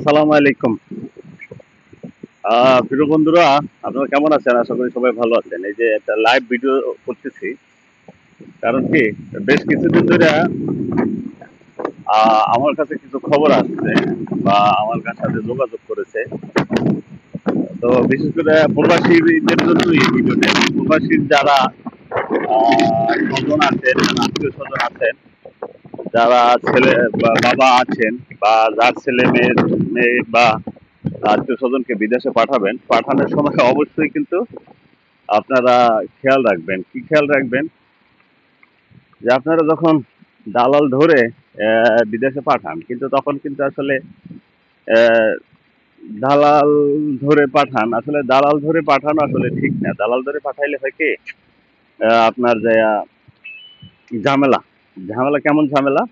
আসসালামু আলাইকুম। প্রিয় বন্ধুরা, আপনারা কেমন আছেন? আশা করি সবাই ভালো আছেন। এই যে একটা লাইভ ভিডিও করতেছি, কারণ কি বেশ কিছুদিন ধরে আমার কাছে কিছু খবর আসছে বা আমার সাথে যোগাযোগ করেছে। তো বিশেষ করে প্রবাসীদের জন্য এই ভিডিওটা। প্রবাসীর যারা স্বজন আছেন, আত্মীয় স্বজন আছেন, যারা ছেলে বা বাবা আছেন বা যার ছেলে মেয়ে মেয়ে বা আত্মীয় স্বজনকে বিদেশে পাঠাবেন, পাঠানোর সময় অবশ্যই কিন্তু আপনারা খেয়াল রাখবেন। কি খেয়াল রাখবেন? যে আপনারা যখন দালাল ধরে বিদেশে পাঠান, কিন্তু তখন কিন্তু আসলে আহ, দালাল ধরে পাঠান, আসলে দালাল ধরে পাঠানো আসলে ঠিক না। দালাল ধরে পাঠাইলে হয় কি, আপনার যে ঝামেলা, ঝামেলা কেমন ঝামেলা?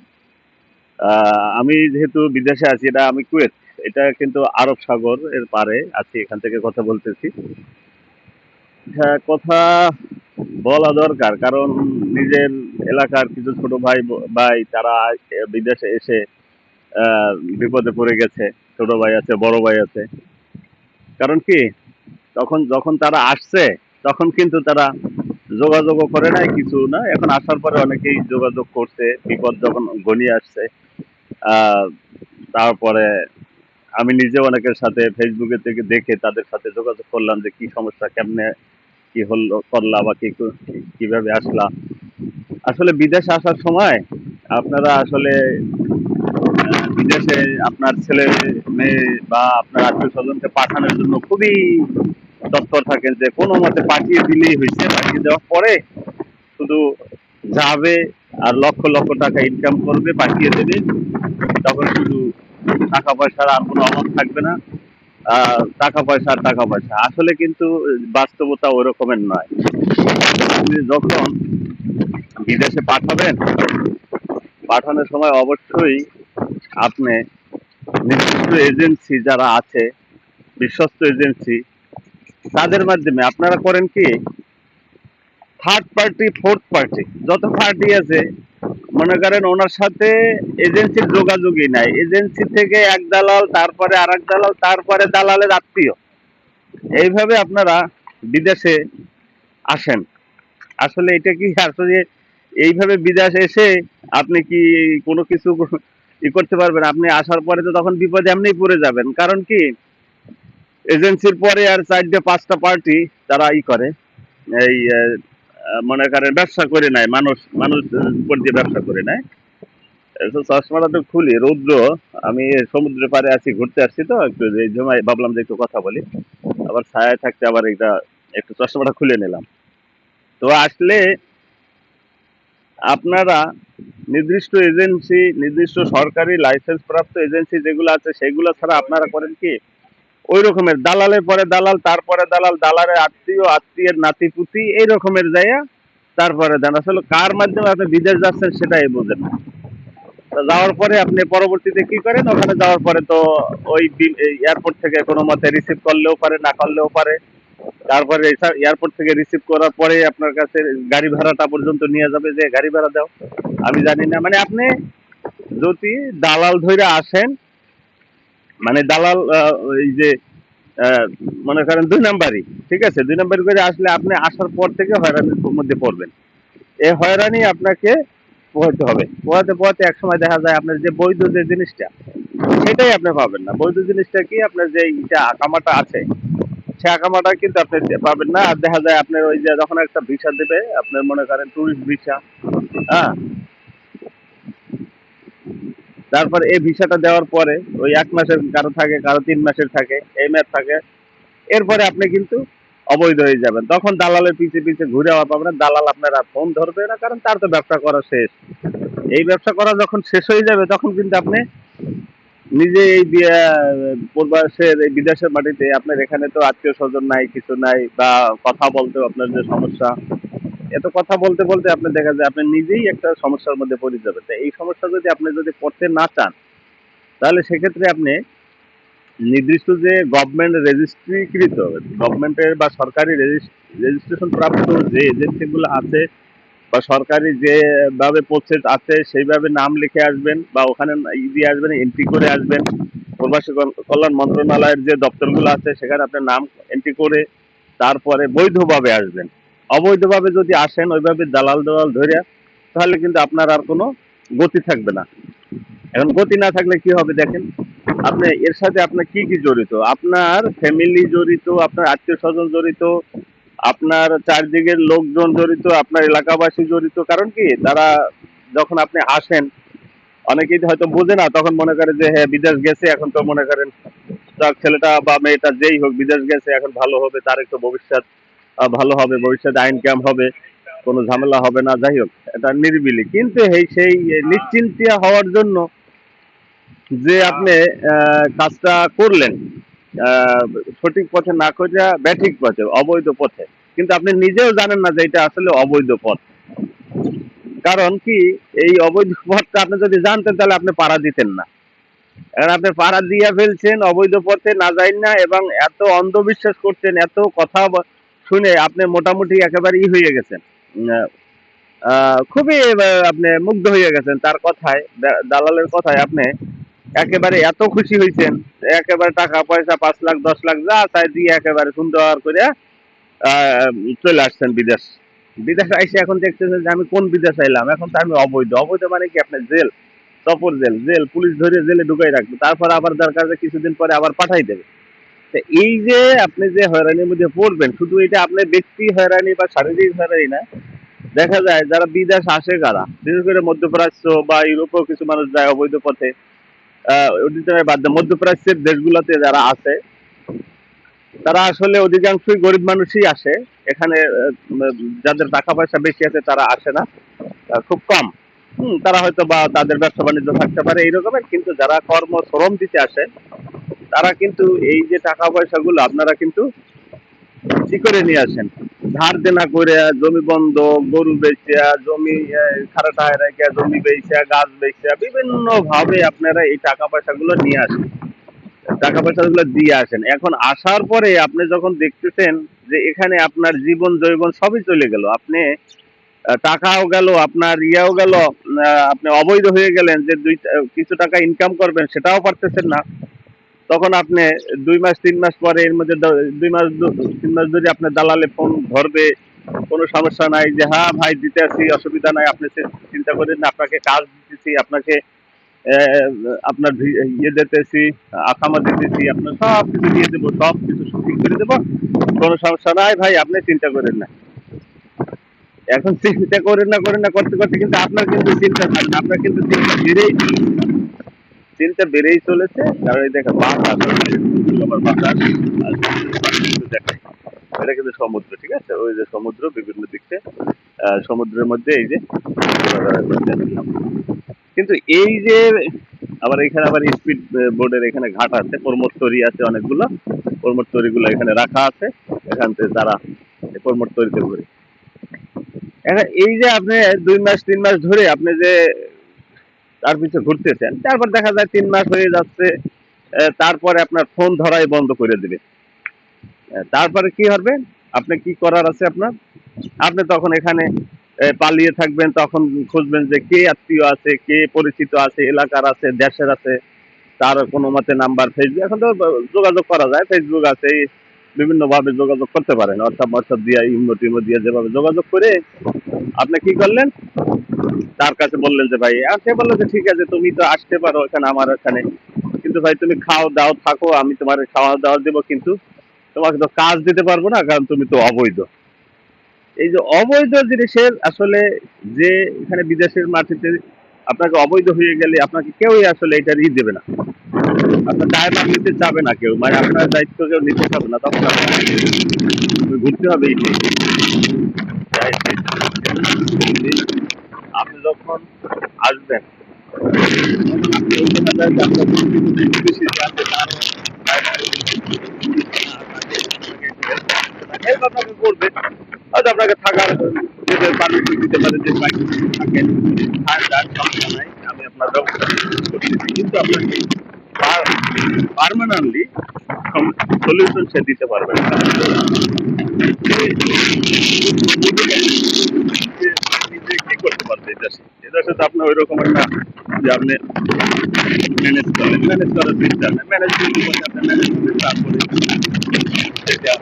আমি যেহেতু বিদেশে আছি, এটা আমি কুয়েত, এটা কিন্তু আরব সাগর এর পারে আছি, এখান থেকে কথা বলতেছি। হ্যাঁ, কথা বলা দরকার, কারণ নিজের এলাকার কিছু ছোট ভাই তারা বিদেশে এসে আহ, বিপদে পড়ে গেছে। ছোট ভাই আছে, বড় ভাই আছে। কারণ কি, তখন যখন তারা আসছে, তখন কিন্তু তারা যোগাযোগও করে নাই, কিছু না। এখন আসার পরে অনেকেই যোগাযোগ করছে, বিপদ যখন ঘনিয়ে আসছে। আহ, তারপরে আমি নিজে অনেকের সাথে ফেসবুকে থেকে দেখে তাদের সাথে যোগাযোগ করলাম যে কি সমস্যা, কেমনে কি হলো, করলা বা কিভাবে আসলা। আসলে বিদেশে আসার সময় আপনারা আসলে বিদেশে আপনার ছেলে মেয়ে বা আপনার আত্মীয় স্বজনকে পাঠানোর জন্য খুবই তৎপর থাকেন, যে কোনো মতে পাঠিয়ে দিলেই হয়েছে। পাঠিয়ে দেওয়ার পরে শুধু যাবে আর লক্ষ লক্ষ টাকা ইনকাম করবে, পাঠিয়ে দেবে। তখন শুধু টাকা পয়সার আর কোনো অভাব থাকবে না। টাকা পয়সা আর টাকা পয়সা, আসলে কিন্তু বাস্তবতা ওই রকমের নয়। আপনি যখন বিদেশে পাঠাবেন, পাঠানোর সময় অবশ্যই আপনি নির্দিষ্ট এজেন্সি যারা আছে, বিশ্বস্ত এজেন্সি, তাদের মাধ্যমে আপনারা করেন কি, থার্ড পার্টি ফোর্থ পার্টি যত পার্টি আছে, মনে করেন ওনার সাথে এজেন্সির যোগাযোগই নাই। এজেন্সি থেকে এক দালাল, তারপরে আর এক দালাল, তারপরে দালালের আত্মীয়, এইভাবে আপনারা বিদেশে আসেন। আসলে এটা কি, আসলে এইভাবে বিদেশ এসে আপনি কি কোনো কিছু করতে পারবেন? আপনি আসার পরে তো তখন বিপদে এমনি পড়ে যাবেন। কারণ কি, এজেন্সির পরে আর চারটে পাঁচটা পার্টি তারা করে, এই মনে করেন ব্যবসা করে নেয়, মানুষ মানুষ উপর দিয়ে ব্যবসা করে নেয়। চশমাটা তো খুলি, রৌদ্র, আমি সমুদ্রের পাড়ে আছি, ঘুরতে আসছি, তো একটু এই জমায় ভাবলাম যে একটু কথা বলি। আবার ছায়ায় থাকতে আবার এটা একটু চশমাটা খুলে নিলাম। তো আসলে আপনারা নির্দিষ্ট এজেন্সি, নির্দিষ্ট সরকারি লাইসেন্স প্রাপ্ত এজেন্সি যেগুলো আছে, সেগুলো ছাড়া আপনারা করেন কি, ওই রকমের দালালের পরে দালাল, তারপরে দালাল, দালালের আত্মীয়, আত্মীয়ের নাতিপুতি, এই রকমের জায়গা তারপরে দেন। আসলে কার মাধ্যমে আপনি বিদেশ যাচ্ছেন সেটাই বোঝেন না। তো যাওয়ার পরে আপনি পরবর্তীতে কি করেন, ওখানে যাওয়ার পরে তো ওই এয়ারপোর্ট থেকে কোনো মতে রিসিভ করলেও পারে, না করলেও পারে। তারপরে এয়ারপোর্ট থেকে রিসিভ করার পরে আপনার কাছে গাড়ি ভাড়াটা পর্যন্ত নিয়ে যাবে, যে গাড়ি ভাড়া দাও। আমি জানি না, মানে আপনি যদি দালাল ধরে আসেন, মানে দালাল এই যে আহ, মনে করেন দুই নাম্বারই, ঠিক আছে, দুই নাম্বারই করে আসলে আপনি আসার পর থেকে হয়রানির মধ্যে পড়বেন। এই হয়রানি আপনাকে পোহাতে হবে। পোহাতে পোহাতে একসময় দেখা যায় আপনার যে বৈধ যে জিনিসটা, সেটাই আপনি পাবেন না। বৈধ জিনিসটা কি, আপনার যে ইটা আকামাটা আছে, সে আকামাটা কিন্তু আপনি পাবেন না। আর দেখা যায় আপনার ওই যে যখন একটা ভিসা দেবে, আপনার মনে করেন টুরিস্ট ভিসা, হ্যাঁ, তারপর এই ভিসাটা দেওয়ার পরে ওই 1 মাসের কারো থাকে, কারো 3 মাসের থাকে, এই ম্যাচ থাকে। এরপরে আপনি কিন্তু অবৈধ হয়ে যাবেন। তখন দালালের পিছে পিছে ঘুরে হওয়া পাবেন না, দালাল আপনার আর ফোন ধরবে না, কারণ তার তো ব্যবসা করা শেষ। এই ব্যবসা করা যখন শেষ হয়ে যাবে, তখন কিন্তু আপনি নিজে এই প্রবাসের এই বিদেশের মাটিতে, আপনার এখানে তো আত্মীয় স্বজন নাই, কিছু নাই, বা কথা বলতেও আপনার যে সমস্যা, এত কথা বলতে বলতে আপনি দেখা যায় আপনি নিজেই একটা সমস্যার মধ্যে পড়ে যাবেন। তো এই সমস্যা যদি আপনি যদি পড়তে না চান, তাহলে সেক্ষেত্রে আপনি নির্দিষ্ট যে গভর্নমেন্ট রেজিস্ট্রিকৃত, গভর্নমেন্টের বা সরকারি রেজিস্ট্রেশন প্রাপ্ত যে এজেন্সিগুলো আছে, বা সরকারি যেভাবে প্রসেস আছে সেইভাবে নাম লিখে আসবেন, বা ওখানে দিয়ে আসবেন, এন্ট্রি করে আসবেন। প্রবাসী কল্যাণ মন্ত্রণালয়ের যে দপ্তরগুলো আছে সেখানে আপনার নাম এন্ট্রি করে তারপরে বৈধভাবে আসবেন। অবৈধভাবে যদি আসেন ওইভাবে দালাল দালাল ধরে, তাহলে কিন্তু আপনার আর কোনো গতি থাকবে না। এখন গতি না থাকলে কি হবে দেখেন, আপনি এর সাথে আপনার কি কি জড়িত, আপনার ফ্যামিলি জড়িত, আপনার আত্মীয় স্বজন জড়িত, আপনার চারদিকের লোকজন জড়িত, আপনার এলাকাবাসী জড়িত। কারণ কি, তারা যখন আপনি আসেন, অনেকেই হয়তো বোঝে না, তখন মনে করে যে হ্যাঁ বিদেশ গেছে, এখন তো মনে করেন যাক ছেলেটা বা মেয়েটা যেই হোক বিদেশ গেছে, এখন ভালো হবে, তার একটু ভবিষ্যৎ ভালো হবে, ভবিষ্যতে ইনকাম হবে, কোনো ঝামেলা হবে না, যাই হোক এটা নিরিবিলি। কিন্তু সেই নিশ্চিন্তিয়া হওয়ার জন্য যে আপনি কাজটা করলেন, আহ, সঠিক পথে না করে ব্যাঠিক পথে, অবৈধ পথে, কিন্তু আপনি নিজেও জানেন না যে এটা আসলে অবৈধ পথ। কারণ কি, এই অবৈধ পথটা আপনি যদি জানতেন তাহলে আপনি পাড়া দিতেন না। এখন আপনি পাড়া দিয়ে ফেলছেন অবৈধ পথে না যাই না, এবং এত অন্ধবিশ্বাস করছেন, এত কথা শুনে আপনি মোটামুটি একেবারে হয়ে গেছেন। উম, খুবই আপনি মুগ্ধ হয়ে গেছেন তার কথায়, দালালের কথায় আপনি একেবারে এত খুশি হয়েছেন, একেবারে টাকা পয়সা 5 লাখ 10 লাখ যা চাই দিয়ে একেবারে সুন্দর করে আহ, চলে আসছেন বিদেশ। বিদেশ আইসে এখন দেখতেছেন যে আমি কোন বিদেশ আইলাম, এখন তো আমি অবৈধ। অবৈধ মানে কি, আপনার জেল, চপর জেল, জেল পুলিশ ধরে জেলে ঢুকাই রাখবে, তারপর আবার দরকার কিছুদিন পরে আবার পাঠাই দেবে। তো এই যে আপনি যে হয়রানির মধ্যে পড়বেন, শুধু এটা আপনার ব্যক্তি হয়রানি বা শারীরিক হয়রানি না, দেখা যায় যারা বিদেশ আসে কারা, বিশেষ করে মধ্যপ্রাচ্য বা ইউরোপেও কিছু মানুষ যায় অবৈধ পথে। বাদ দেয়, মধ্যপ্রাচ্যের দেশগুলোতে যারা আছে তারা আসলে অধিকাংশই গরিব মানুষই আসে এখানে। যাদের টাকা পয়সা বেশি আছে তারা আসে না, খুব কম। তারা হয়তো বা তাদের ব্যবসা বাণিজ্য থাকতে পারে এই রকমের, কিন্তু যারা কর্ম শ্রম দিতে আসে তারা কিন্তু এই যে টাকা পয়সাগুলো আপনারা কিন্তু কি করে নিয়ে আসেন, ধার দেনা করে, জমি বন্ধক, গরু বেচা, জমি খারাটায় রেখে, জমি বেচা, গাছ বেচা, বিভিন্ন ভাবে আপনারা এই টাকা পয়সাগুলো নিয়ে আসেন, টাকা পয়সাগুলো দিয়ে আসেন। এখন আসার পরে আপনি যখন দেখতেছেন যে এখানে আপনার জীবন জৈবন সবই চলে গেল, আপনি টাকাও গেল, আপনার ইয়াও গেল, আপনি অবৈধ হয়ে গেলেন, যে কিছু টাকা ইনকাম করবেন সেটাও পারতেছেন না। তখন আপনি 2 মাস 3 মাস পরে, এর মধ্যে 2 মাস 3 মাস ধরে আপনার দালালে ফোন ধরবে, কোনো সমস্যা নাই, যে হ্যাঁ ভাই দিতে আসি, অসুবিধা নাই, আপনি চিন্তা করেন না, আপনাকে কাজ দিতেছি, আপনাকে আপনার ইয়ে দিতেছি, আকামা দিতেছি, আপনার সব কিছু দিয়ে দেবো, সব কিছু ঠিক করে দেবো, কোনো সমস্যা নাই ভাই, আপনি চিন্তা করেন না। এখন চিন্তা করেন না করতে করতে কিন্তু আপনার কিন্তু চিন্তা থাকবে, আপনার কিন্তু চিন্তা বেড়েই চলেছে। কারণ এই দেখেন বাতাস, আবার বাতাস, আর কিন্তু দেখেন এটা কিন্তু সমুদ্র, ঠিক আছে, ওই যে সমুদ্র বিভিন্ন দিকে, সমুদ্রের মধ্যে এই যে কিন্তু এই যে আবার এখানে আবার স্পিড বোর্ডের এখানে ঘাট আছে, প্রমোদ তরি আছে অনেকগুলো, প্রমোদ তরিগুলো এখানে রাখা আছে, এখান থেকে তারা প্রমোদ তরিতে ঘুরে। এখন এই যে আপনি 2 মাস 3 মাস ধরে আপনি যে তার পিছনে ঘুরতেছেন, তারপর দেখা যায় 3 মাস হয়ে যাচ্ছে, তারপরে আপনার ফোন ধরাই বন্ধ করে দিবে। তারপরে কি হবে, আপনি কি করার আছে আপনার, আপনি তখন এখানে পালিয়ে থাকবেন, তখন খুঁজবেন যে কে আত্মীয় আছে, কে পরিচিত আছে, এলাকার আছে, দেশের আছে, তার কোনো মতে নাম্বার, ফেসবুক, এখন তো যোগাযোগ করা যায়, ফেসবুক আছে, বিভিন্ন ভাবে যোগাযোগ করতে পারেন, হোয়াটসঅ্যাপ দিয়ে, ইমো টিমো দিয়ে, যেভাবে যোগাযোগ করে আপনি কি করলেন, তার কাছে বললেন যে ভাই, আর সে বললো যে ঠিক আছে তুমি তো আসতে পারো এখানে আমার এখানে, কিন্তু ভাই তুমি খাও দাও থাকো, আমি তোমার খাওয়া দাওয়া দেবো, কিন্তু তোমাকে তো কাজ দিতে পারবো না, কারণ তুমি তো অবৈধ। এই যে অবৈধ জিনিসের আসলে, যে এখানে বিদেশের মাটিতে আপনাকে অবৈধ হয়ে গেলে আপনাকে কেউই আসলে এটা দেবে না, আপনার দায়ভার নিতে চাবে না কেউ, মানে আপনার দায়িত্ব কেউ নিতে চাবে না, তখন আপনাকে ঘুরতে হবে এইটাই। আপনি যখন আসবেন আপনি এই দেখা যায় যে আপনার বেশি আছে হেল্প আপনাকে করবে, হয়তো আপনাকে থাকার নিজের পারমিশন দিতে পারে যে বাইক থাকেন, সমস্যা নাই, আমি আপনার ব্যবস্থা করতেছি, কিন্তু আপনাকে পারমানেন্টলি সলিউশন সে দিতে পারবে না। নিজে কি করতে পারবে এই দেশে তো আপনি ওই রকম একটা যে আপনি ম্যানেজ করার চিন্তা নেই, ম্যানেজমেন্ট আপনি ম্যানেজমেন্ট তারপরে সেটা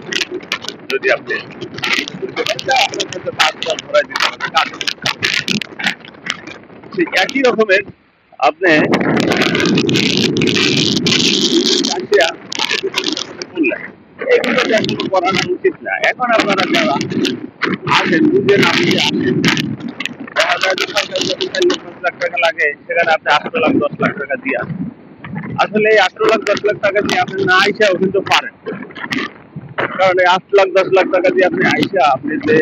যদি আপনি আপনার সাথে কাজ করাই দিতে হবে কাজ ঠিক একই রকমের আপনি রাশিয়া বললেন এগুলো এখন করানো উচিত না। এখন আপনারা যারা আসেন বুঝেন আপনি আসেন দেখা যায় যে সরকার যদি 4-5 লাখ টাকা লাগে সেখানে আপনি 8 লাখ 10 লাখ টাকা দিয়ে আসেন। আসলে এই 8 লাখ 10 লাখ টাকা দিয়ে আপনি না আইসাও কিন্তু পারেন, কারণ এই 8 লাখ 10 লাখ টাকা দিয়ে আপনি আইসা আপনি যে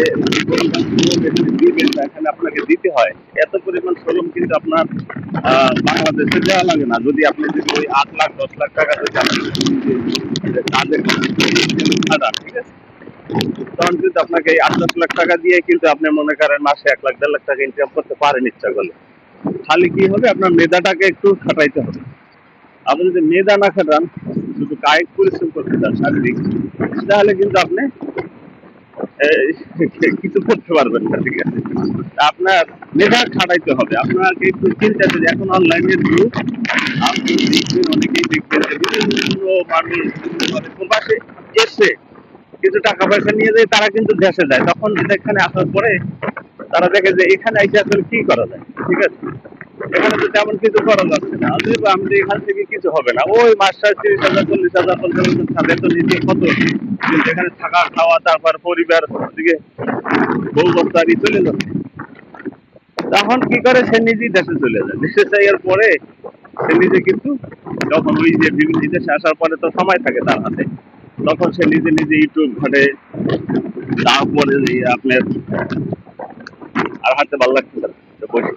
দিবেন এখানে আপনাকে দিতে হয় এত পরিমাণ শ্রম কিন্তু আপনার বাংলাদেশে দেওয়া লাগে না। যদি আপনি যদি ওই 8 লাখ 10 লাখ টাকা যদি আপনি কাজে খাটান ঠিক আছে, তখন কিন্তু আপনাকে এই 8-10 লাখ টাকা দিয়ে কিন্তু আপনি মনে করেন মাসে 1 লাখ 1.5 লাখ টাকা ইনকাম করতে পারেন ইচ্ছা করলে। খালি কি হবে আপনার মেধাটাকে একটু খাটাইতে হবে। আপনি যদি মেধা না খাটান শুধু কায়িক পরিশ্রম করতে চান শারীরিক, তাহলে কিন্তু আপনি কিছু করতে পারবেন না ঠিক আছে। আপনার মেধা খাটাইতে হবে, আপনাকে একটু চিন্তা যে এখন অনলাইনের যুগ, আপনি দেখবেন অনেকেই দেখবেন যে বিভিন্ন মানুষ মানে প্রবাসে এসে কিছু টাকা পয়সা নিয়ে যায় তারা কিন্তু দেশে যায়, তখন এখানে আসার পরে তারা দেখে যে এখানে এসে আসলে কি করা যায় ঠিক আছে, এখানে তো তেমন কিছু করা যাচ্ছে না, অতএব আমি এখান থেকে কিছু হবে না, ওই মাসটা 30,000 40,000 50,000 তাদের তো নিজে কত, কিন্তু এখানে থাকা খাওয়া তারপর পরিবার দিকে বউ বাচ্চারই চলে যাচ্ছে। তখন কি করে সে নিজেই দেশে চলে যায়, দেশে যাওয়ার পরে সে নিজে কিন্তু যখন ওই যে বিভিন্ন দেশে আসার পরে তো সময় থাকে তার হাতে, তখন সে নিজে নিজে ইউটিউব ঘাটে, তারপরে আপনার আর হাঁটতে ভালো লাগছে না, তো বসে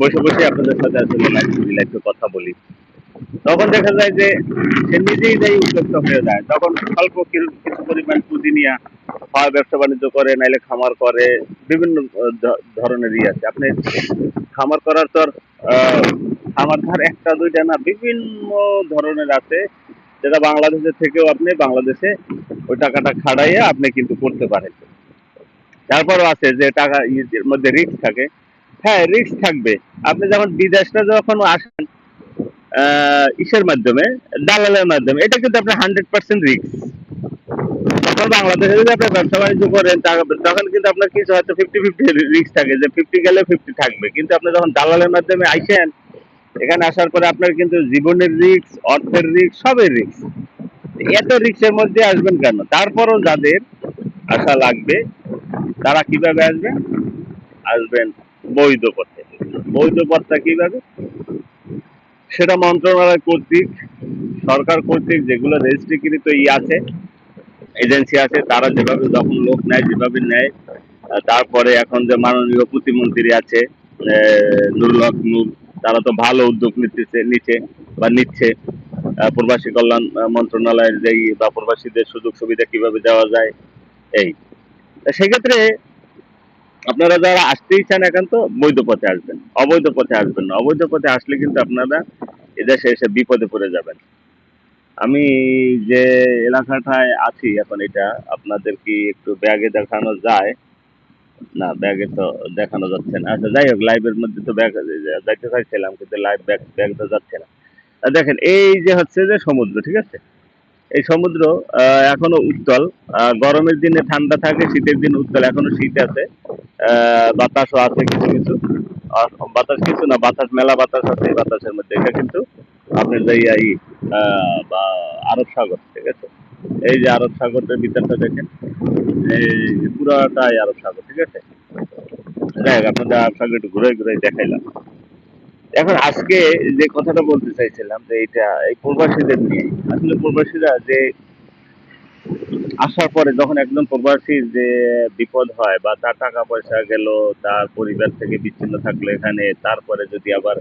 বসে বসে আপনাদের সাথে আসলে লাইফে কথা বলি, তখন দেখা যায় যে সে নিজেই যাই উদ্যোক্তা হয়ে যায়, তখন স্বল্প কিছু পরিমাণ পুঁজি নিয়ে হয় ব্যবসা বাণিজ্য করে নাইলে খামার করে, বিভিন্ন ধরনের আছে আপনি খামার করার তো আর খামার ধার একটা দুইটা না, বিভিন্ন ধরনের আছে যেটা বাংলাদেশের থেকেও আপনি বাংলাদেশে ওই টাকাটা খাড়াইয়া আপনি কিন্তু করতে পারেন। তারপরও আছে যে টাকা এর মধ্যে রিস্ক থাকে, হ্যাঁ রিস্ক থাকবে। আপনি যখন বিদেশটা যখন আসেন ইসের মাধ্যমে, দালালের মাধ্যমে, এটা কিন্তু আপনার 100% রিস্ক। তখন বাংলাদেশে যদি আপনি ব্যবসা বাণিজ্য করেন তখন কিন্তু আপনার কিছু হয়তো 50-50 রিস্ক থাকে, যে 50 গেলে 50 থাকবে, কিন্তু আপনি যখন দালালের মাধ্যমে আইসেন এখানে আসার পরে আপনার কিন্তু জীবনের রিস্ক, অর্থের রিস্ক, সবের রিস্ক। এত রিস্কের মধ্যে আসবেন কেন? তারপরও যাদের আশা লাগবে তারা কিভাবে আসবেন? আসবেন বৈধ পথে। বৈধ পথটা কিভাবে? সেটা মন্ত্রণালয় কর্তৃক, সরকার কর্তৃক যেগুলো রেজিস্ট্রিকৃত আছে, এজেন্সি আছে, তারা যেভাবে যখন লোক নেয় যেভাবে নেয়, তারপরে এখন যে মাননীয় প্রতিমন্ত্রী আছে নুরুল হক নূর, তারা তো ভালো উদ্যোগ নিচ্ছে বা নিচ্ছে। প্রবাসী কল্যাণ মন্ত্রণালয়ের যেই বা প্রবাসীদের সুযোগ সুবিধা কিভাবে দেওয়া যায় এই, সেক্ষেত্রে আপনারা যারা আসতেই চান একান্ত বৈধ পথে আসবেন, অবৈধ পথে আসবেন না। অবৈধ পথে আসলে কিন্তু আপনারা এদেশে এসে বিপদে পড়ে যাবেন। আমি যে এলাকাটায় আছি এখন, এটা আপনাদের কি একটু ব্যাগে দেখানো যায়? না ব্যাগে তো দেখানো যাচ্ছে না। আচ্ছা যাই হোক, লাইভের মধ্যে তো ব্যাগ যাইতে চাইছিলাম কিন্তু লাইভ ব্যাগ তো যাচ্ছে না। দেখেন এই যে হচ্ছে যে সমুদ্র ঠিক আছে, এই সমুদ্র এখনো উত্তল, গরমের দিনে ঠান্ডা থাকে, শীতের দিনে উত্তল, এখনো শীত আছে, বাতাসও আছে কিছু কিছু, বাতাস কিছু না, বাতাস মেলা বাতাস আছে এই বাতাসের মধ্যে, এটা কিন্তু আপনার যে বা আরব সাগর ঠিক আছে, এই যে আরব সাগরের ভিতরটা দেখেন, এই পুরাটাই আরব সাগর ঠিক আছে। যাই হোক আপনাদের আরব সাগর একটু ঘুরে ঘুরে দেখাইলাম। এখন আজকে যে কথাটা বলতে চাইছিলাম যে এইটা এই প্রবাসীদের নিয়ে, আসলে প্রবাসীরা যে আসার পরে যখন একদম প্রবাসীর যে বিপদ হয় বা তার টাকা পয়সা গেল, তার পরিবার থেকে বিচ্ছিন্ন থাকলো এখানে, তারপরে যদি আবার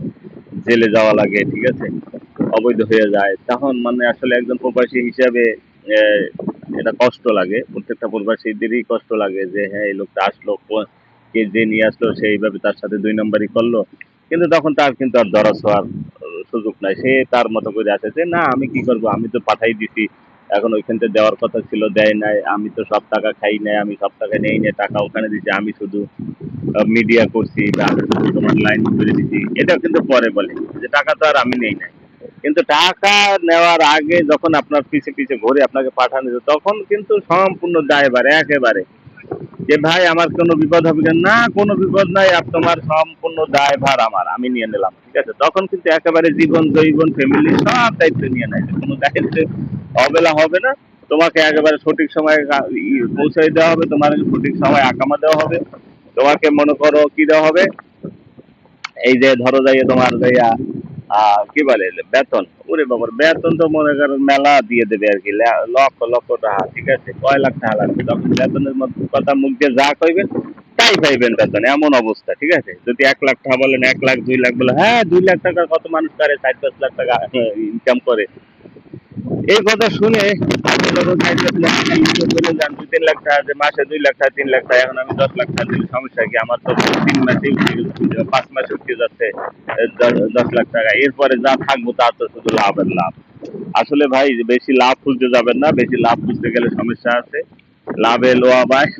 জেলে যাওয়া লাগে ঠিক আছে, অবৈধ হয়ে যায়, তখন মানে আসলে একজন প্রবাসী হিসাবে আহ, এটা কষ্ট লাগে, প্রত্যেকটা প্রবাসীদেরই কষ্ট লাগে যে হ্যাঁ এই লোকটা আসলো, কে যে নিয়ে আসলো সেইভাবে তার সাথে 2 নম্বরই করলো, কিন্তু তখন তার কিন্তু আর ধরা ছোঁয়ার সুযোগ নাই, সে তার মতো করে আসে যে না আমি কি করব, আমি তো পাঠাই দিছি, এখন ওইখান থেকে দেওয়ার কথা ছিল, দেয় নাই। আমি তো সব টাকা খাই নাই, আমি সব টাকা নেই না, টাকা ওখানে দিচ্ছি, আমি শুধু মিডিয়া করছি বা আমি শুধু তোমার লাইন করে দিচ্ছি। এটা কিন্তু পরে বলে যে টাকা তো আর আমি নেই নাই। কিন্তু টাকা নেওয়ার আগে যখন আপনার পিছে পিছে ঘুরে আপনাকে পাঠানো যেত, তখন কিন্তু সম্পূর্ণ দায়ভার একেবারে যে ভাই আমার কোনো বিপদ হবে কেন, না কোনো বিপদ নাই, তোমার সম্পূর্ণ দায়ভার আমার, আমি নিয়ে নিলাম, ঠিক আছে। তখন কিন্তু একেবারে জীবন জৈবন ফ্যামিলি সব দায়িত্ব নিয়ে নেয়, কোনো দায়িত্ব অবেলা হবে না। তোমাকে একেবারে সঠিক সময়ে পৌঁছাই দেওয়া হবে, তোমার সঠিক সময় আকামা দেওয়া হবে। তোমাকে মনে করো কি দেওয়া হবে, এই যে ধরো যাইয়া তোমার যাইয়া কি বলে বেতন, ওরে বাবার বেতন তো মনে করো মেলা দিয়ে দেবে আর কি, লক্ষ লক্ষ টাকা, ঠিক আছে, কয় লাখ টাকা লাগবে, তখন বেতনের মধ্যে কথা মুখ দিয়ে যা কইবেন তাই পাইবেন বেতন, এমন অবস্থা, ঠিক আছে। যদি 1 লাখ টাকা বলেন, 1 লাখ 2 লাখ বলে, হ্যাঁ 2 লাখ টাকা কত মানুষ করে 4-5 লাখ টাকা ইনকাম করে। এই কথা শুনে আপনি যখন 4-5 লাখ টাকা ইনকাম করে যান, 2-3 লাখ টাকা, যে মাসে 2 লাখ টাকা 3 লাখ টাকা, এখন আমি 10 লাখ টাকা দিলে সমস্যা কি? আমার তো 3 মাসে উঠে গেছে, 5 মাসে উঠে যাচ্ছে 10 লাখ টাকা। এরপরে যা থাকবো তা তো শুধু লাভের লাভ। আসলে ভাই বেশি লাভ খুঁজতে যাবেন না, বেশি লাভ খুঁজতে গেলে সমস্যা আছে। লাভে লোয়া বায়,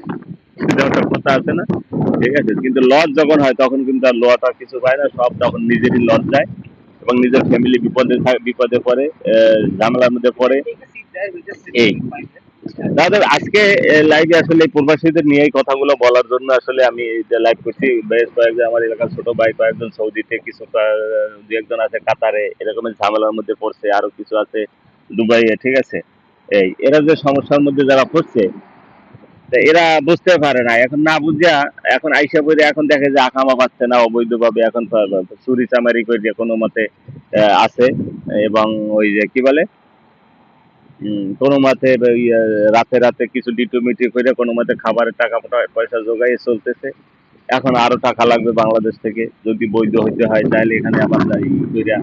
সেটা একটা কথা আছে না, ঠিক আছে। কিন্তু লস যখন হয় তখন কিন্তু আর লোয়াটা কিছু পায় না, সব তখন নিজেরই লস যায় এবং নিজের ফ্যামিলি বিপদে পড়ে, ঝামেলার মধ্যে পড়ে। এই দাদা আজকে লাইভে আসলে এই প্রবাসীদের নিয়ে এই কথাগুলো বলার জন্য আসলে আমি লাইভ করছি। বেশ কয়েকজন আমার এলাকার ছোট ভাই, কয়েকজন সৌদিতে, কিছু দু একজন আছে কাতারে, এরকমের ঝামেলার মধ্যে পড়ছে, আরো কিছু আছে দুবাইয়ে, ঠিক আছে। এরা যে সমস্যার মধ্যে যারা পড়ছে, তা এরা বুঝতে পারে না, এখন না বুঝিয়া এখন আইসা পড়ে এখন দেখে যে আকামা পাচ্ছে না অবৈধভাবে, এখন চুরি চামারি করে কোনো মতে আছে। এবং ওই যে কি বলে, কোনো মতে ওই, রাতে রাতে কিছু ডিটোমিটি করে কোনো মতে খাবারের টাকা পয়সা জোগাইয়ে চলতেছে। এখন আরো টাকা লাগবে বাংলাদেশ থেকে, যদি বৈধ হইতে হয় তাহলে এখানে আবার কইরা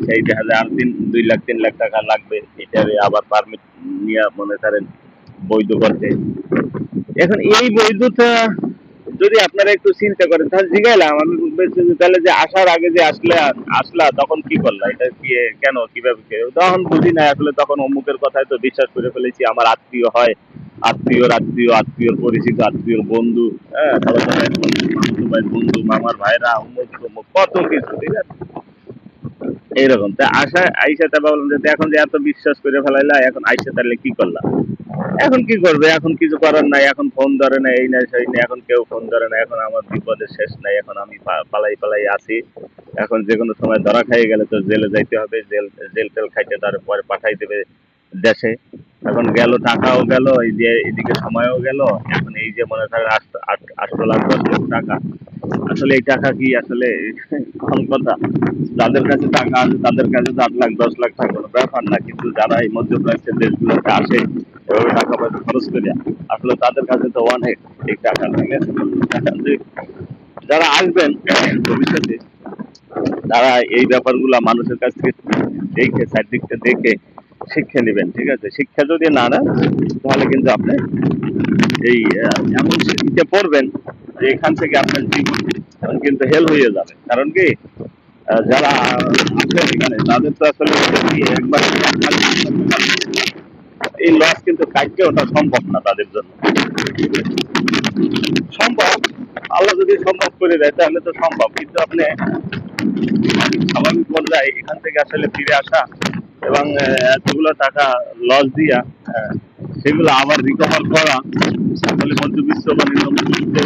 সেই দেখা যায় আর 2 লাখ 3 লাখ টাকা লাগবে, এটারে আবার পারমিট নিয়ে মনে করেন বৈধ করতে। এখন এই বৈধতা যদি আপনারা একটু চিন্তা করেন, তাহলে জিগাইলাম আমি, বলছি যে তাহলে যে আসার আগে যে আসলা তখন কি করলা, এটা কি কেন কিভাবে তখন বুঝি না আসলে, তখন অমুকের কথায় তো বিশ্বাস করে ফেলেছি, আমার আত্মীয় হয়, আত্মীয়র আত্মীয়, আত্মীয়র পরিচিত, আত্মীয়র বন্ধু, হ্যাঁ মামাতো ভাইয়ের বন্ধু, মামার ভাইরা, অমুক তমুক কত কিছু, ঠিক আছে। এইরকম তা আশা আইসা তা ভাবলাম যে এখন যে এত বিশ্বাস করে ফেলাইলা, এখন আইসা তাহলে কি করলা। এখন কি করবে, এখন কিছু করার নাই, এখন ফোন ধরে না, এই নাই সেই নাই, এখন কেউ ফোন ধরে না, এখন আমার বিপদের শেষ নাই, এখন আমি পালাই পালাই আছি। এখন যে কোনো সময় ধরা খাইয়ে গেলে তো জেলে যাইতে হবে, জেল টেল খাইতে তারপরে পাঠাই দেবে দেশে। এখন গেল, টাকাও গেল, এই যে এদিকে সময়ও গেল। এখন এই যে মনে করেন 8 লাখ 10 লাখ টাকা, আসলে এই টাকা কি আসলে কোন কথা? যাদের কাছে টাকা আছে তাদের কাছে তো 8 লাখ 10 লাখ টাকা কোনো ব্যাপার না, কিন্তু যারা এই মধ্যপ্রাচ্যের দেশগুলোতে আসে এভাবে টাকা পয়সা খরচ করে, আসলে তাদের কাছে তো অনেক এই টাকা, ঠিক আছে। যে যারা আসবেন ভবিষ্যতে, তারা এই ব্যাপারগুলা মানুষের কাছ থেকে দেখে, চারদিকটা দেখে শিক্ষা নেবেন, ঠিক আছে। শিক্ষা যদি না নেন তাহলে কিন্তু আপনি এই এমন ইতে পড়বেন যে এখান থেকে আপনার জীবন কিন্তু হেল হয়ে যাবে। কারণ কি, যারা আছে এখানে তাদের তো আসলে একবার এই লস কিন্তু কাটতে ওঠা সম্ভব না তাদের জন্য। সম্ভব, আল্লাহ যদি সম্ভব করে দেয় তাহলে তো সম্ভব, কিন্তু আপনি স্বাভাবিক পর্যায়ে এখান থেকে আসলে ফিরে আসা এবং এতগুলো টাকা লস দিয়া সেগুলো আবার রিকভার করা, আসলে মধ্যবিত্ত বা নিম্ন মধ্যবিত্ত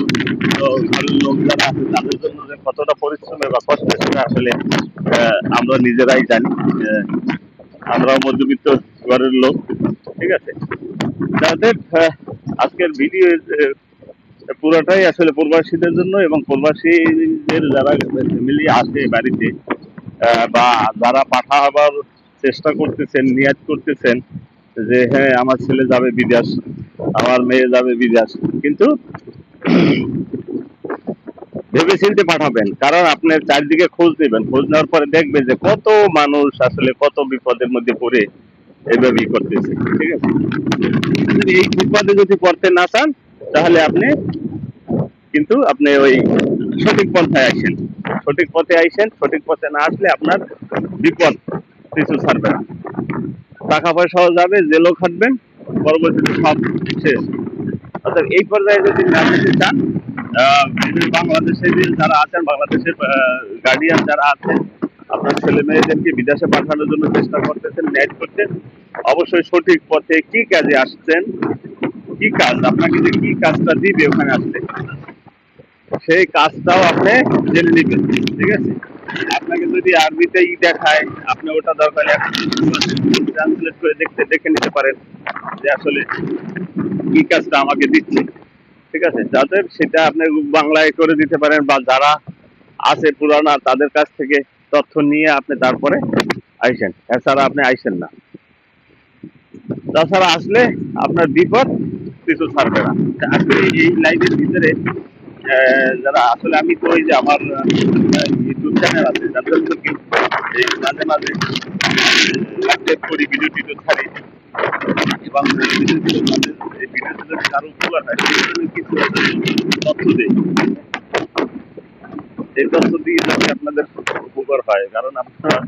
ঘরের লোক যারা আছে তাদের জন্য যে কতটা পরিশ্রমের বা কষ্টের, সেটা আসলে আমরা নিজেরাই জানি। আমরাও মধ্যবিত্ত ঘরের লোক, ঠিক আছে। তাদের আজকের ভিডিও পুরোটাই আসলে প্রবাসীদের জন্য, এবং প্রবাসীদের যারা ফ্যামিলি আসে বাড়িতে, বা যারা পাঠা হবার চেষ্টা করতেছেন, নিয়াত করতেছেন যে হ্যাঁ আমার ছেলে যাবে বিদেশ, আমার মেয়ে যাবে বিদেশ, কিন্তু ভেবে চিন্তে পাঠাবেন, কারণ আপনার চারদিকে খোঁজ নেবেন, খোঁজ নেওয়ার পরে দেখবে যে কত মানুষ আসলে কত বিপদের মধ্যে পড়ে এভাবেই করতেছে, ঠিক আছে। যদি এই বিপদে যদি পড়তে না চান তাহলে আপনি কিন্তু আপনি ওই সঠিক পন্থায় আইসেন, সঠিক পথে আইসেন, সঠিক পথে না আসলে আপনার বিপদ পিছু ছাড়বে না। টাকা পয়সাও যাবে, জেলও খাটবেন, পরবর্তীতে সব শেষ। অর্থাৎ এই পর্যায়ে যদি না যেতে চান, বাংলাদেশে যারা আছেন, বাংলাদেশের গার্ডিয়ান যারা আছেন, আপনার ছেলে মেয়েদেরকে বিদেশে পাঠানোর জন্য চেষ্টা করতেছেন, ন্যায় করছেন, অবশ্যই সঠিক পথে কি কাজে আসছেন, কি কাজ আপনাকে যে কি কাজটা দিবে ওখানে আসলে, সেই কাজটাও আপনি জেনে নেবেন। ঠিক আছে, আপনাকে যদি আরবিতেই দেখায়, আপনি ওটা দরকার ট্রান্সলেট করে দেখে নিতে পারেন যে আসলে কি কাজটা আমাকে দিচ্ছে। ঠিক আছে, যাদের সেটা আপনি বাংলায় করে দিতে পারেন, বা যারা আছে পুরানা তাদের কাছ থেকে তথ্য নিয়ে আপনি তারপরে আইসেন, এছাড়া আপনি আইসেন না। তাছাড়া আসলে আপনার বিপদ কিছু ছাড়বে না। আসলে এই লাইনের ভিতরে যারা আসলে, আমি তো ওই যে আমার ইউটিউব চ্যানেল আছে, যাদের কি এই মাঝে মাঝে লাইভ করি, ভিডিও টিডিও ছাড়ি, এবং এই ভিডিওতে যদি কারো উপকার হয় সেই জন্য কিছু তথ্য দিই। এই তথ্য দিয়ে যদি আপনাদের উপকার হয়, কারণ আপনারা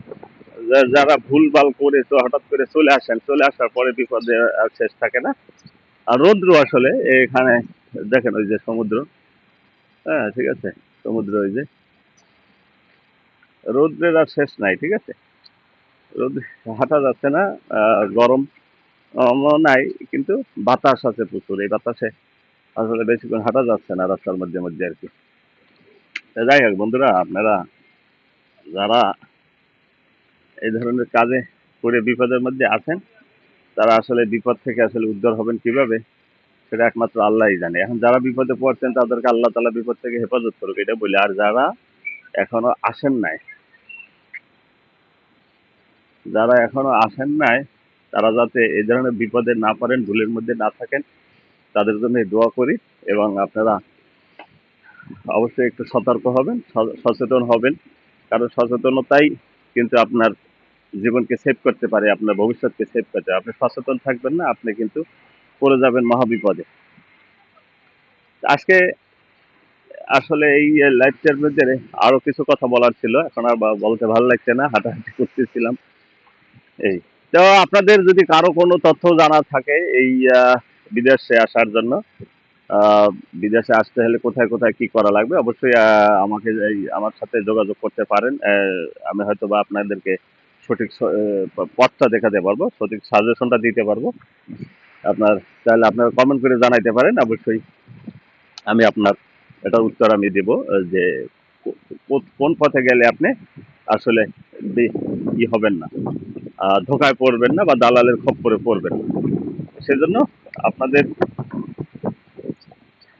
যারা ভুলভাল করে তো হঠাৎ করে চলে আসেন, চলে আসার পরে বিপদে আর শেষ থাকে না। আর রৌদ্র আসলে এখানে দেখেন, ওই যে সমুদ্র, হ্যাঁ ঠিক আছে, সমুদ্র, ওই যে রৌদ্রের আর শেষ নাই। ঠিক আছে, রোদ হাঁটা যাচ্ছে না, গরম নাই, কিন্তু বাতাস আছে প্রচুর, এই বাতাসে আসলে বেশিক্ষণ হাঁটা যাচ্ছে না রাস্তার মধ্যে মধ্যে আর কি। যাই হোক বন্ধুরা, আপনারা যারা এই ধরনের কাজে করে বিপদের মধ্যে আছেন, তারা আসলে বিপদ থেকে আসলে উদ্ধার হবেন কিভাবে, সেটা একমাত্র আল্লাহই জানে। এখন যারা বিপদে পড়ছেন তাদেরকে আল্লাহ তাআলা বিপদ থেকে হেফাজত করুক, এটা বলি। আর যারা এখনো আসেন নাই, যারা এখনো আসেন নাই, তারা যাতে এই ধরনের বিপদে না পড়েন, ভুলের মধ্যে না থাকেন, তাদের জন্য দোয়া করি। এবং আপনারা অবশ্যই একটু সতর্ক হবেন, সচেতন হবেন, কারণ সচেতনতাই কিন্তু আপনার জীবনকে সেভ করতে পারে, আপনার ভবিষ্যৎকে সেভ করতে পারে। আপনি সচেতন থাকবেন না, আপনি কিন্তু পড়ে যাবেন মহাবিপদে। আজকে আসলে এই লাইফটার মধ্যে আরো কিছু কথা বলার ছিল, এখন আর বলতে ভালো লাগছে না, হাঁটাহাঁটি করতেছিলাম এই। তো আপনাদের যদি কারো কোনো তথ্য জানা থাকে এই বিদেশে আসার জন্য, আহ, বিদেশে আসতে হলে কোথায় কোথায় কি করা লাগবে, অবশ্যই আমাকে আমার সাথে যোগাযোগ করতে পারেন। আমি হয়তো বা আপনাদেরকে সঠিক পথটা দেখাতে পারবো, সঠিক সাজেশনটা দিতে পারবো। আপনার চাইলে আপনারা কমেন্ট করে জানাইতে পারেন, অবশ্যই আমি আপনার এটার উত্তর আমি দেব, যে কোন পথে গেলে আপনি আসলে ই হবেন না, ধোকায় পড়বেন না, বা দালালের খপ্পরে পড়বেন না। সেজন্য আপনাদের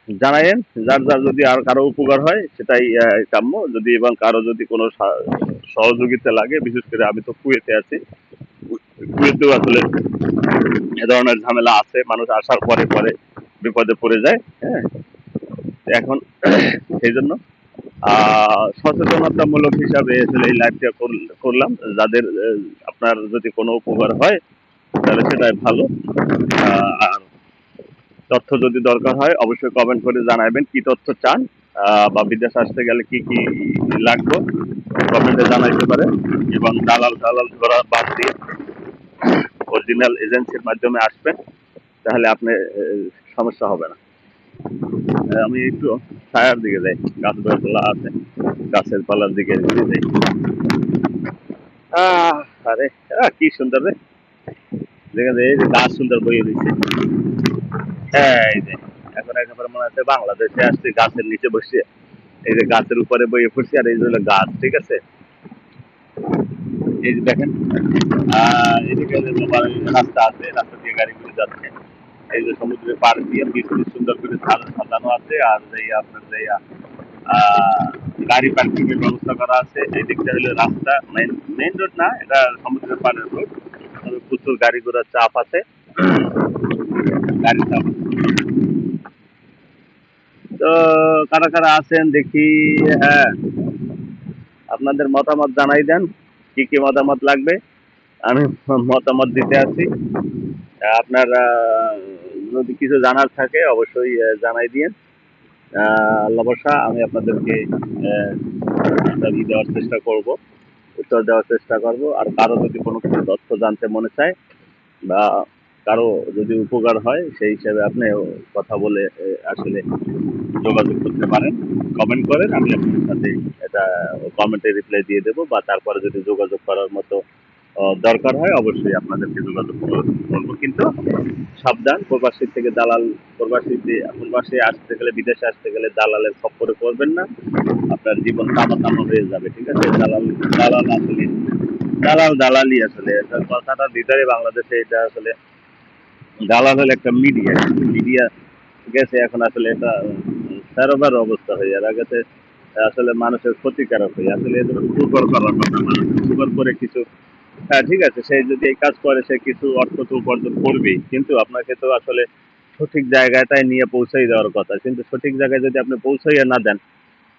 জানায়েন, যার যার যদি আর কারো উপকার হয় সেটাই কাম্য। যদি এবং কারো যদি কোনো সহযোগিতা লাগে, বিশেষ করে আমি তো কুয়েতে আছি, কুয়েতেও আসলে এ ধরনের ঝামেলা আছে, মানুষ আসার পরে পরে বিপদে পড়ে যায়। হ্যাঁ, এখন সেই জন্য সচেতনতামূলক হিসাবে আসলে এই লাইভটা করলাম। যাদের আপনার যদি কোনো উপকার হয় তাহলে সেটাই ভালো। আর তথ্য যদি দরকার হয় অবশ্যই কমেন্ট করে জানাবেন কি তথ্য চান, বা বিদেশ আসতে গেলে কি কি লাগবে, কমেন্টে জানাইতে পারেন। এবং দালাল দালাল ধরা বাদ দিয়ে অরিজিনাল এজেন্সির মাধ্যমে আসবেন, তাহলে আপনি সমস্যা হবে না। আমি একটু ছায়ার দিকে যাই, গাছপালা আছে, গাছের পালার দিকে যাই। আরে কি সুন্দর রে, দেখেন এই যে গাছ সুন্দর বইয়ে দিচ্ছে। এই যে এখন একেবারে মনে হচ্ছে বাংলাদেশে আসছি, গাছের নিচে বসে, এই যে গাছের উপরে বইয়ে পড়ছি, আর এই যে হলো গাছ। ঠিক আছে, এই যে দেখেন, এদিকে রাস্তা আছে, রাস্তা দিয়ে গাড়িগুলো যাচ্ছে। এই যে সমুদ্রের পাড় দিয়ে বীজ সুন্দর করে সাজানো আছে, আর যে আপনার যে গাড়ি পার্কিং এর ব্যবস্থা করা আছে। এই দিকটা হলো রাস্তা, মেইন রোড না, এটা সমুদ্রের পাড়ের রোড, তবে প্রচুর গাড়ি ঘোড়ার চাপ আছে, গাড়ির চাপ আছে। তো কারা কারা আছেন দেখি, হ্যাঁ, আপনাদের মতামত জানাই দেন, কি কি মতামত লাগবে, আমি মতামত দিতে আছি। আপনার যদি কিছু জানার থাকে অবশ্যই জানাই দিয়েন। আল্লাহ ভরসা, আমি আপনাদেরকে দেওয়ার চেষ্টা করব, উত্তর দেওয়ার চেষ্টা করব। আর কারো যদি কোনো কিছু তথ্য জানতে মনে চায় বা কারো যদি উপকার হয় সেই হিসাবে আপনি কথা বলে আসলে যোগাযোগ করতে পারেন। কমেন্ট করেন, আমি আপনার সাথে এটা কমেন্টে রিপ্লাই দিয়ে দেবো, বা তারপরে যদি যোগাযোগ করার মতো দরকার হয় অবশ্যই আপনাদেরকে যোগাযোগ করবো। কিন্তু সাবধান, প্রবাসী থেকে দালাল, প্রবাসী আসতে গেলে, বিদেশে আসতে গেলে দালালের খপ্পরে পড়বেন না। আপনার জীবন তামা তামা হয়ে যাবে, ঠিক আছে? দালাল আসলে দালালি আসলে এটা কথাটার ভিতরে বাংলাদেশে এটা আসলে দালাল হলো একটা মিডিয়া। মিডিয়া গেছে এখন আসলে এটা সারোবার অবস্থা হয়ে আর গেছে, আসলে মানুষের ক্ষতিকারক হয়ে আসলে এদের উপকার করার কথা, মানুষের উপকার করে কিছু, হ্যাঁ ঠিক আছে, সে যদি এই কাজ করে সে কিছু অর্থ তো উপার্জন করবেই, কিন্তু আপনাকে তো আসলে সঠিক জায়গাটায় নিয়ে পৌঁছাই দেওয়ার কথা। কিন্তু সঠিক জায়গায় যদি আপনি পৌঁছাইয়া না দেন,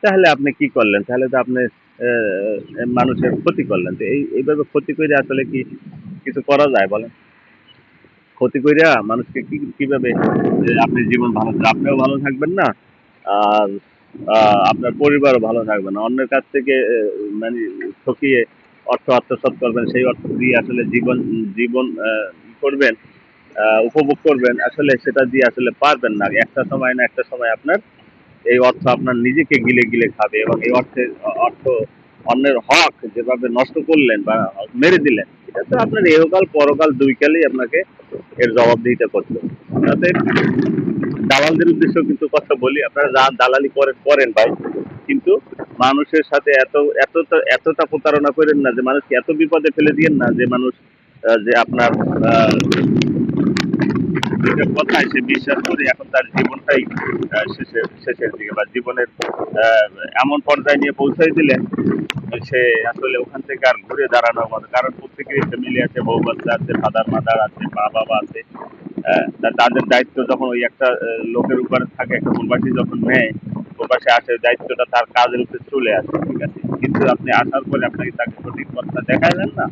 তাহলে আপনি কি করলেন? তাহলে তো আপনি মানুষের ক্ষতি করলেন। তো এইভাবে ক্ষতি করে আসলে কি কিছু করা যায় বলেন? ক্ষতি কইরা মানুষকে কিভাবে যে আপনি জীবন ভালো, আপনিও ভালো থাকবেন না, আর আপনার পরিবারও ভালো থাকবে না। অন্যের কাছ থেকে মানে ঠকিয়ে অর্থ আত্মসাৎ করবেন, সেই অর্থ দিয়ে আসলে জীবন জীবন করবেন, উপভোগ করবেন, আসলে সেটা দিয়ে আসলে পারবেন না। একটা সময় না একটা সময় আপনার এই অর্থ আপনার নিজেকে গিলে গিলে খাবে, এবং এই অর্থ অন্যের হক যেভাবে নষ্ট করলেন বা মেরে দিলেন, এটা তো আপনার এহকাল পরকাল দুই কালেই আপনাকে এর জবাবদিহিতা করতে হবে। অতএব দালালদের উদ্দেশ্য কিন্তু কথা বলি, আপনারা যা দালালি করেন করেন ভাই, কিন্তু মানুষের সাথে এতটা প্রতারণা করেন না যে মানুষকে এত বিপদে ফেলে দিয়েন না যে মানুষ যে আপনার যেটা কথায় সে বিশ্বাস করে এখন তার জীবনটাই শেষের দিকে, বা জীবনের আহ, এমন পর্যায়ে নিয়ে পৌঁছাই দিলেন সে আসলে ওখান থেকে আর ঘুরে দাঁড়ানোর মতো, কারণ প্রত্যেকেরই ফ্যামিলি আছে, বউ বাচ্চা আছে, ফাদার মাদার আছে, মা বাবা আছে। তাদের দায়িত্ব যখন ওই একটা লোকের উপরে থাকে, একটা প্রবাসী যখন নেয়, প্রবাসী আসে, দায়িত্বটা তার কাজের উপরে চলে আসে, ঠিক আছে? কিন্তু আপনি আসার পরে আপনাকে তাকে সঠিক পথটা দেখাইলেন না,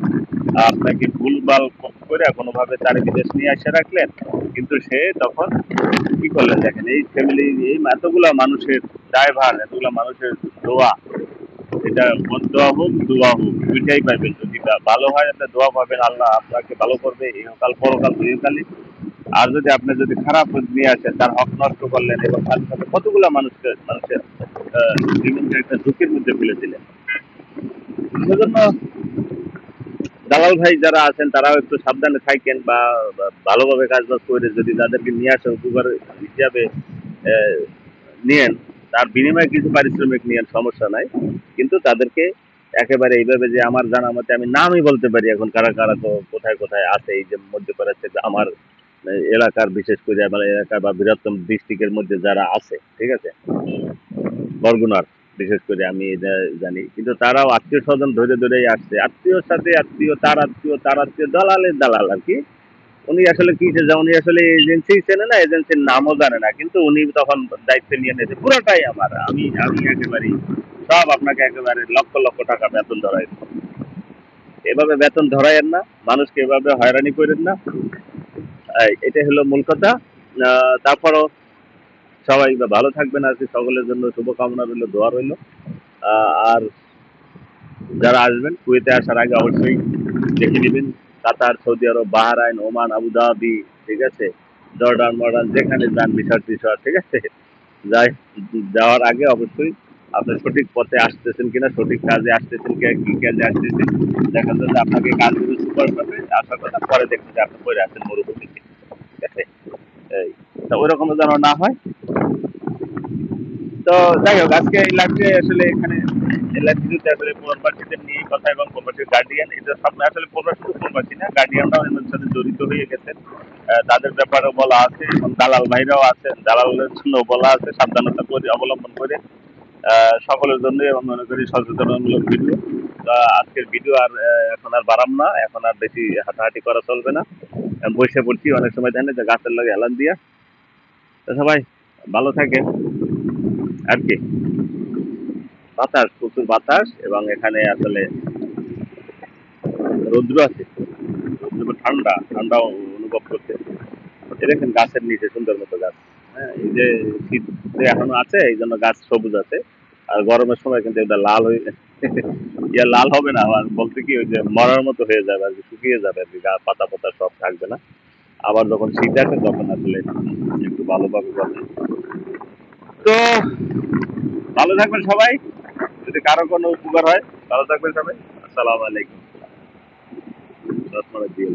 আপনাকে ভুলভাল করে কোনোভাবে তার বিদেশ নিয়ে এসে রাখলেন, কিন্তু সে তখন কি করলেন দেখেন, এই ফ্যামিলি, এই এতগুলা মানুষের দায়ভার, এতগুলা মানুষের দোয়া, এটা দোয়া হোক দোয়া হোক দুইটাই পাইবেন। যদি ভালো হয় আপনি দোয়া পাবেন, আল্লাহ আপনাকে ভালো করবে ইহকাল পরকাল দুইকালে। আর যদি আপনি যদি খারাপ নিয়ে আসেন, তার হক নষ্ট করলেন, এবং সাথে সাথে কতগুলা মানুষের জীবনকে একটা ঝুঁকির মধ্যে ফেলে দিলেন। সেজন্য দালাল ভাই যারা আছেন তারাও একটু সাবধানে থাকেন, বা ভালোভাবে কাজ বাজ করে যদি তাদেরকে নিয়ে আসেন উপকার হিসাবে আহ, নিয়েন, তার বিনিময়ে কিছু পারিশ্রমিক নিয়েন, সমস্যা নাই। কিন্তু তাদেরকে একেবারে এইভাবে, যে আমার জানা মতে আমি নামই বলতে পারি এখন কারা কারা তো কোথায় কোথায় আছে, এই যে মধ্যপ্রাচ্যে আমার এলাকার, বিশেষ করে আমার এলাকা বা বৃহত্তম ডিস্ট্রিক্টের মধ্যে যারা আছে, ঠিক আছে, বরগুনার বিশেষ করে আমি এটা জানি, কিন্তু তারাও আত্মীয় স্বজন ধরে ধরেই আসছে, আত্মীয়র সাথে আত্মীয়, তার আত্মীয়, দালালের দালাল আর কি। উনি আসলে কি, উনি আসলে এজেন্সি চেনে না, এজেন্সির নামও জানে না, কিন্তু উনি তখন দায়িত্ব নিয়ে নিয়েছে পুরোটাই আমার, আমি আমি একেবারেই সব আপনাকে একেবারে লক্ষ লক্ষ টাকা বেতন ধরাই দেব। এভাবে বেতন ধরাইয়েন না, মানুষকে এভাবে হয়রানি করেন না। এটা হলো মূল কথা। তারপরও সবাই ভালো থাকবেন আর কি, সকলের জন্য শুভকামনা রইল, দোয়া রইল। আর যারা আসবেন কুয়েতে আসার আগে অবশ্যই দেখে নেবেন কাতার, সৌদি আরব, বাহরাইন, ওমান, আবুধাবি, ঠিক আছে, জর্ডান মর্ডান, যেখানে যান মিশর টিশর, ঠিক আছে, যাই, যাওয়ার আগে অবশ্যই আপনি সঠিক পথে আসতেছেন কিনা, সঠিক কাজে আসতেছেন কিনা, কি কাজে আসতেছেন, দেখা যাচ্ছে আপনাকে কাজগুলো সুপার করবে, আসার কথা পরে দেখবেন যে আপনি পরে আছেন মরুভূমিতে, ঠিক আছে? এই তা ওই রকম যেন না হয়। তো যাই হোক, আজকে এই লাইভে আসলে এখানে এই লাইভটিতে আসলে প্রবাসীদের নিয়ে কথা, এবং প্রবাসীর গার্ডিয়ান, এটা সব আসলে প্রবাসী তো প্রবাসী না, গার্ডিয়ানরাও এর সাথে জড়িত হয়ে গেছেন। তাদের ব্যাপারেও বলা আছে, এবং দালাল ভাইরাও আছেন, দালালের জন্য বলা আছে সাবধানতা করে অবলম্বন করে। সকলের জন্যই আমি মনে করি সচেতনমূলক ভিডিও। আজকের ভিডিও আর এখন আর বাড়াম না, এখন আর বেশি হাঁটাহাঁটি করা চলবে না। বসে পড়ছি অনেক সময় জানি যে গাছের লাগে হেলান দিয়া। তো সবাই ভালো থাকে আর কি। বাতাস, প্রচুর বাতাস, এবং এখানে আসলে রৌদ্র আছে, রৌদ্র ঠান্ডা ঠান্ডাও অনুভব করতে। এই দেখেন গাছের নিচে সুন্দর মতো গাছ, হ্যাঁ, এই যে শীত যে এখনো আছে এই জন্য গাছ সবুজ আছে। আর গরমের সময় কিন্তু এটা লাল হয়ে ইয়া লাল হবে না, আর বলতে কি ওই যে মরার মতো হয়ে যাবে আর কি, শুকিয়ে যাবে আর কি, পাতা পাতা সব থাকবে না। আবার যখন শীত আসে তখন আসলে একটু ভালোভাবে হবে। তো ভালো থাকবেন সবাই, যদি কারো কোনো উপকার হয় ভালো থাকবেন সবাই। আসসালামু আলাইকুম। চশমাটা দিয়ে